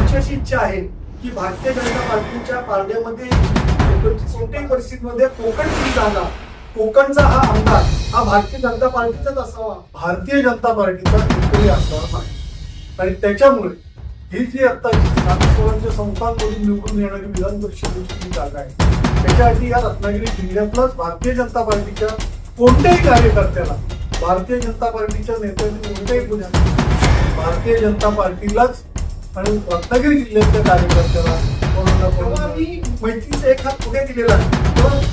आमची अशी इच्छा आहे की भारतीय जनता पार्टीच्या पारड्यामध्ये कोणत्याही परिस्थितीमध्ये कोकणची जागा, कोकणचा हा आमदार हा भारतीय जनता पार्टीचाच असावा. भारतीय जनता पार्टीचा एकही आमदार नाही आणि त्याच्यामुळे ही जी आत्ताची स्थानिक स्वराज्य संस्थांमधून निवडून येणारी विधान परिषदेची जी जागा आहे त्याच्यासाठी या रत्नागिरी जिल्ह्यातलाच भारतीय जनता पार्टीच्या कोणत्याही कार्यकर्त्याला, भारतीय जनता पार्टीच्या नेत्यांनी कोणत्याही गुन्ह्यात भारतीय जनता पार्टीलाच आणि रत्नागिरी जिल्ह्यातल्या कार्यकर्त्याला आम्ही मैत्रीचा एक हात पुढे दिलेला आहे.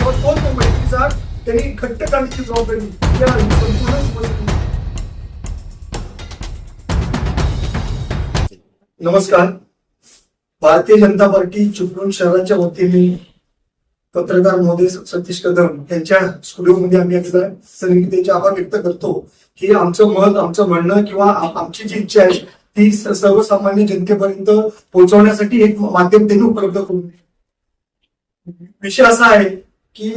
कोण तो मैत्रीचा हात त्यांनी घट्ट करण्याची जबाबदारी या संपूर्ण. नमस्कार. भारतीय जनता पार्टी चिपळूण शहराच्या वतीने पत्रकार महोदय सतीश कदम यांच्या स्टुडिओमध्ये आम्ही एकदा सन्निहितेचे आभार व्यक्त करतो की आमचं मत, आमचं म्हणणं किंवा आमची जी इच्छा आहे ती सर्वसामान्य जनतेपर्यंत पोहोचवण्यासाठी एक माध्यम त्यांनी उपलब्ध करून दिले. विषय असा आहे की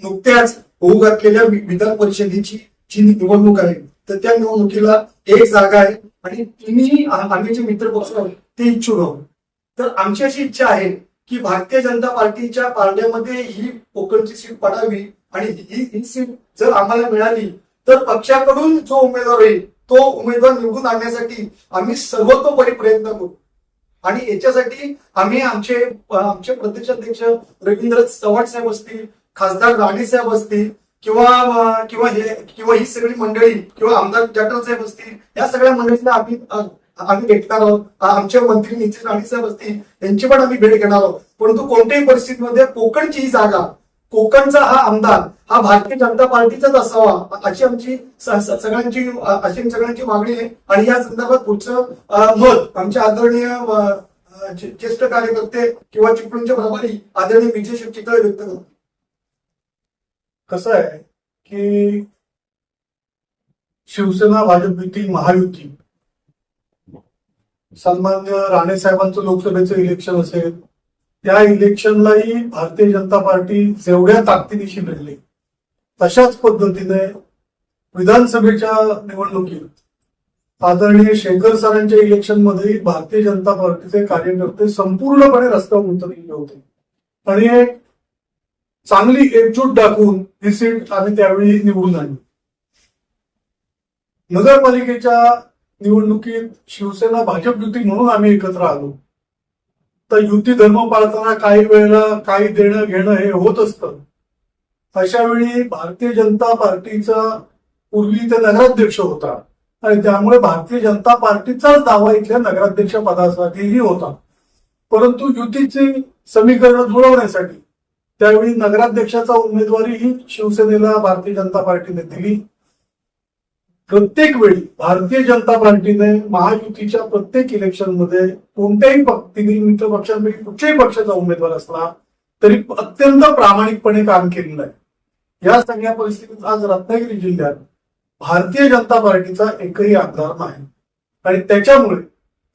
नुकत्याच होऊ घातलेल्या विधान परिषदेची जी निवडणूक आहे तर त्या निवडणुकीला एक जागा आहे आणि तिन्ही आम्ही जे मित्र पक्ष आहोत ते इच्छुक आहोत. तर आमची अशी इच्छा आहे की भारतीय जनता पार्टीच्या पारड्यामध्ये ही कोकणची सीट पडावी आणि ही सीट जर आम्हाला मिळाली तर पक्षाकडून जो उमेदवार होईल तो उमेदवार निवडून आणण्यासाठी आम्ही सर्वतोपरी प्रयत्न करू. आणि याच्यासाठी आम्ही आमचे प्रदेशाध्यक्ष रवींद्र चव्हाण साहेब असतील, खासदार राणे साहेब असतील किंवा ही सगळी मंडळी किंवा आमदार जाटल साहेब असतील, या सगळ्या मंडळींना आम्ही भेटणार आहोत. आमचे मंत्री नितीन राणे साहेब असतील यांची पण आम्ही भेट घेणार आहोत. परंतु कोणत्याही परिस्थितीमध्ये कोकणची ही जागा, कोकणचा हा आमदार हा भारतीय जनता पार्टीचाच असावा अशी आमची सगळ्यांची मागणी आहे. आणि या संदर्भात पुढचं मत आमचे आदरणीय ज्येष्ठ कार्यकर्ते किंवा चिपळूणचे प्रभारी आदरणीय विजय चितळे व्यक्त करतो. कसं आहे की शिवसेना भाजप युती, महायुती, सन्मान्य राणे साहेबांचं लोकसभेचं इलेक्शन असेल त्या इलेक्शनलाही भारतीय जनता पार्टी जेवढ्या ताकदीनिशी लढली तशाच पद्धतीने विधानसभेच्या निवडणुकीत आदरणीय शेखर सरांच्या इलेक्शनमध्ये भारतीय जनता पार्टीचे कार्यकर्ते संपूर्णपणे रस्त्यावर उतरलेले होते आणि एक चांगली एकजूट दाखवून ही सीट आम्ही त्यावेळी निवडून आणली. नगरपालिकेच्या निवडणुकीत शिवसेना भाजप युती म्हणून आम्ही एकत्र आलो तर युती धर्म पाळताना काही वेळेला काही देणं घेणं हे होत असतं. अशा वेळी भारतीय जनता पार्टीचा पूर्वी ते नगराध्यक्ष होता आणि त्यामुळे भारतीय जनता पार्टीचाच दावा इथल्या नगराध्यक्ष पदासाठीही होता. परंतु युतीची समीकरणं जुळवण्यासाठी त्यावेळी नगराध्यक्षाचा उमेदवारी ही शिवसेनेला भारतीय जनता पार्टीने दिली. प्रत्येक वेळी भारतीय जनता पार्टीने महायुतीच्या प्रत्येक इलेक्शनमध्ये कोणत्याही तिन्ही मित्र पक्षांपैकी कुठल्याही पक्षाचा उमेदवार असला तरी अत्यंत प्रामाणिकपणे काम केलेलं आहे. या सगळ्या परिस्थितीत आज रत्नागिरी जिल्ह्यात भारतीय जनता पार्टीचा एकही आमदार नाही आणि त्याच्यामुळे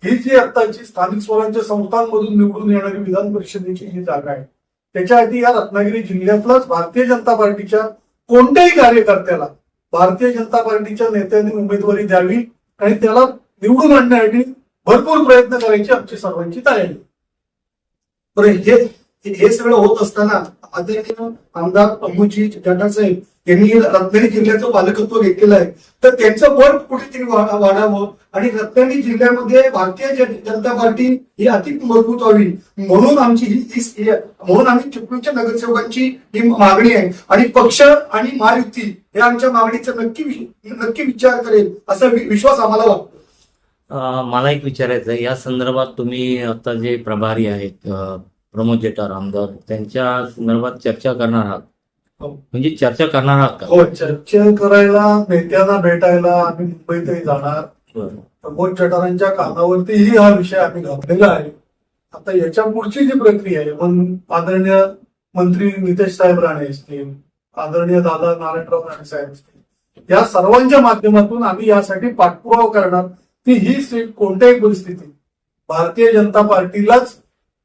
ही जी आत्ताची स्थानिक स्वराज्य संस्थांमधून निवडून येणारी विधान परिषदेची जी जागा आहे त्याच्यासाठी या रत्नागिरी जिल्ह्यातलाच भारतीय जनता पार्टीच्या कोणत्याही कार्यकर्त्याला भारतीय जनता पार्टीच्या नेत्यांनी उमेदवारी द्यावी आणि त्याला निवडून आणण्यासाठी भरपूर प्रयत्न करायची आमची सर्वांची तयारी. हे सगळं होत असताना आदरणीय आमदार प्रमोदजी जाटल साहेब यांनी रत्नागिरी जिल्ह्याचं पालकत्व घेतलेलं आहे तर त्यांचं बळ कुठेतरी वाढावं आणि रत्नागिरी जिल्ह्यामध्ये भारतीय जनता पार्टी ही अधिक मजबूत व्हावी म्हणून आम्ही चिपळूणच्या नगरसेवकांची ही मागणी आहे आणि पक्ष आणि महायुती या आमच्या मागणीचा नक्की विचार करेल असा विश्वास आम्हाला वाटतो. मला एक विचारायचं आहे या संदर्भात, तुम्ही आता जे प्रभारी आहेत प्रमोद जठार आमदार त्यांच्या संदर्भात चर्चा करणार आहात, म्हणजे चर्चा करणार आहात का? हो, चर्चा करायला नेत्यांना भेटायला आम्ही मुंबईतही जाणार. प्रमोद जठारांच्या कानावरतीही हा विषय आम्ही घातलेला आहे. आता याच्या पुढची जी प्रक्रिया आहे आदरणीय मंत्री नितेश साहेब राणे असतील, आदरणीय दादा नारायणराव राणे साहेब असतील, या सर्वांच्या माध्यमातून आम्ही यासाठी पाठपुरावा करणार की ही सीट कोणत्याही परिस्थितीत भारतीय जनता पार्टीलाच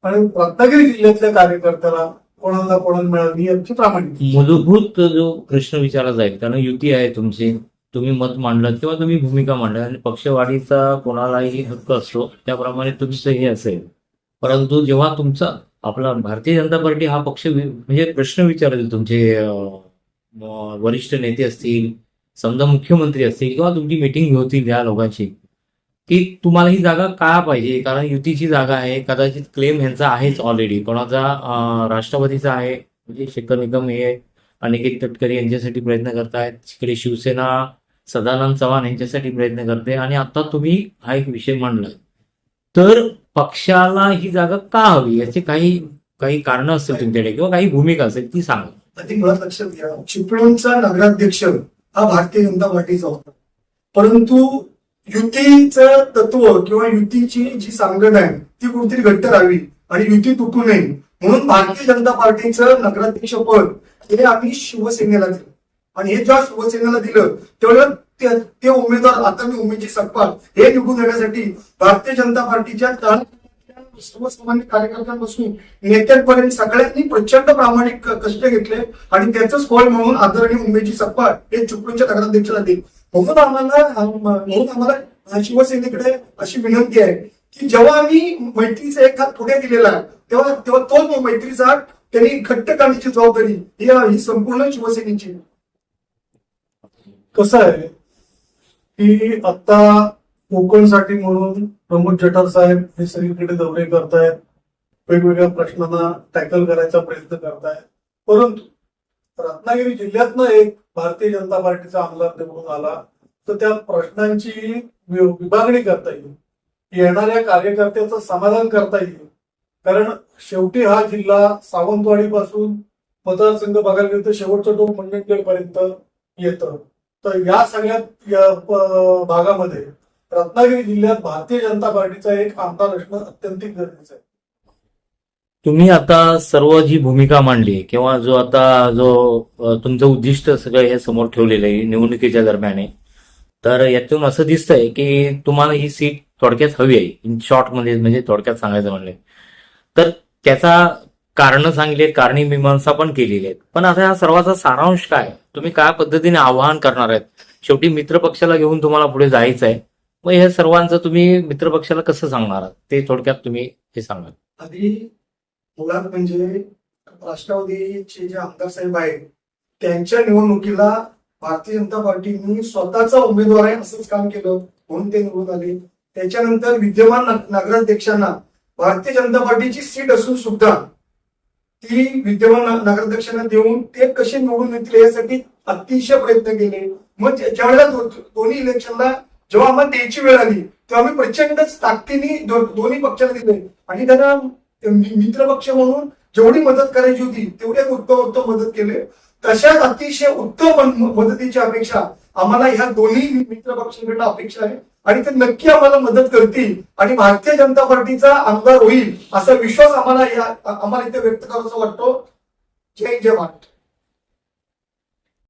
आणि रत्नागिरी जिल्ह्यातल्या कार्यकर्त्याला कोणाला मिळाली याची प्रामाणिक. मूलभूत जो प्रश्न विचारला जाईल कारण युती आहे तुमची, तुम्ही मत मांडलं किंवा तुम्ही भूमिका मांडलं आणि पक्षवाढीचा कोणालाही हक्क असतो त्याप्रमाणे तुमचं हे असेल. परंतु जेव्हा तुमचा आपला भारतीय जनता पार्टी हा पक्ष म्हणजे प्रश्न विचारेल तुमचे वरिष्ठ नेते असतील, समजा मुख्यमंत्री असतील किंवा तुमची मिटिंग होतील या लोकांशी, की तुम्हाला ही जागा का पाहिजे, कारण युतीची जागा आहे, कदाचित क्लेम ह्यांचा आहेच ऑलरेडी, कोणाचा राष्ट्रवादीचा आहे, म्हणजे शेखर निकम हे अनिकेत तटकरे यांच्यासाठी प्रयत्न करतायत, तिकडे शिवसेना सदानंद चव्हाण यांच्यासाठी प्रयत्न करते आणि आता तुम्ही हा एक विषय मांडला. तर पक्षाला ही जागा का हवी याची काही काही कारणं असतील तुमच्याकडे किंवा काही भूमिका असेल ती सांगा. अधिक मुळात लक्षात घ्या, चिपळूणचा नगराध्यक्ष हा भारतीय जनता पार्टीचा होता, परंतु युतीचं तत्व किंवा युतीची जी सांगड आहे ती कुठेतरी घट्ट राहावी आणि युती तुटू नये म्हणून भारतीय जनता पार्टीचं नगराध्यक्ष पद हे आम्ही शिवसेनेला दिलं. आणि हे जेव्हा शिवसेनेला दिलं तेवढं ते उमेदवार आता मी उमेदची सकपाल हे निवडून येण्यासाठी भारतीय जनता पार्टीच्या सर्वसामान्य कार्यकर्त्यांपासून नेत्यांपर्यंत सगळ्यांनी प्रचंड प्रामाणिक कष्ट घेतले आणि त्याचंच फळ म्हणून आदरणीय उमेदची सकपाल हे चिपळूणच्या नगराध्यक्षाला दिले. म्हणून आम्हाला शिवसेनेकडे अशी विनंती आहे की जेव्हा आम्ही मैत्रीचा एक हात पुढे दिलेला आहे तेव्हा तोच मैत्रीचा हात त्यांनी घट्ट करण्याची जबाबदारी ही संपूर्ण शिवसेनेची. कसं आहे की आता कोकणसाठी म्हणून प्रमोद जठार साहेब हे सगळीकडे दौरे करतायत, वेगवेगळ्या प्रश्नांना टॅकल करायचा प्रयत्न करतायत, परंतु रत्नागिरी जिल्ह्यातनं एक भारतीय जनता पार्टीचा आमदार निवडून आला तर त्या प्रश्नांची विभागणी करता येईल, येणाऱ्या कार्यकर्त्याचं समाधान करता येईल. कारण शेवटी हा जिल्हा सावंतवाडीपासून मतदारसंघ बघायला गेलं तर शेवटचं टोक मंडणगडपर्यंत येतं. तर या सगळ्या भागामध्ये रत्नागिरी जिल्ह्यात भारतीय जनता पार्टीचा एक आमदार असणं अत्यंत गरजेचं आहे. तुम्ही आता सर्व जी भूमिका मांडली किंवा जो तुमचं उद्दिष्ट सगळं हे समोर ठेवलेलं आहे निवडणुकीच्या दरम्यान आहे, तर यातून असं दिसतंय की तुम्हाला ही सीट थोडक्यात हवी आहे, इन शॉर्ट मध्ये म्हणजे थोडक्यात सांगायचं म्हणले तर त्याचा कारणं सांगली आहेत, कारणी मीमांसा पण केलेली आहेत. पण आता या सर्वाचा सारांश काय, तुम्ही काय पद्धतीने आवाहन करणार आहेत? शेवटी मित्र पक्षाला घेऊन तुम्हाला पुढे जायचं आहे, मग हे सर्वांचं तुम्ही मित्र पक्षाला कसं सांगणार आहात ते थोडक्यात तुम्ही हे सांगा. आधी मुळात म्हणजे राष्ट्रवादीचे जे आमदार साहेब आहेत त्यांच्या निवडणुकीला भारतीय जनता पार्टीने स्वतःचा उमेदवार आहे असंच काम केलं म्हणून ते निवडून आले. त्याच्यानंतर विद्यमान नगराध्यक्षांना भारतीय जनता पार्टीची सीट असून सुद्धा ती विद्यमान नगराध्यक्षांना देऊन ते कसे निवडून येतील यासाठी अतिशय प्रयत्न केले. मग ज्यावेळेला दोन्ही इलेक्शनला जेव्हा आम्हाला द्यायची वेळ आली तेव्हा आम्ही प्रचंड ताकदीने दोन्ही पक्षाला दिले आणि त्यांना मित्र पक्ष म्हणून जेवढी मदत करायची होती तेवढे उत्तम मदत केले. तशाच अतिशय उत्तम मदतीची अपेक्षा आम्हाला ह्या दोन्ही मित्र पक्षांकडून अपेक्षा आहे आणि ते नक्की आम्हाला मदत करतील आणि भारतीय जनता पार्टीचा आमदार होईल असा विश्वास आम्हाला इथे व्यक्त करायचा वाटतो. जय जय महाराष्ट्र.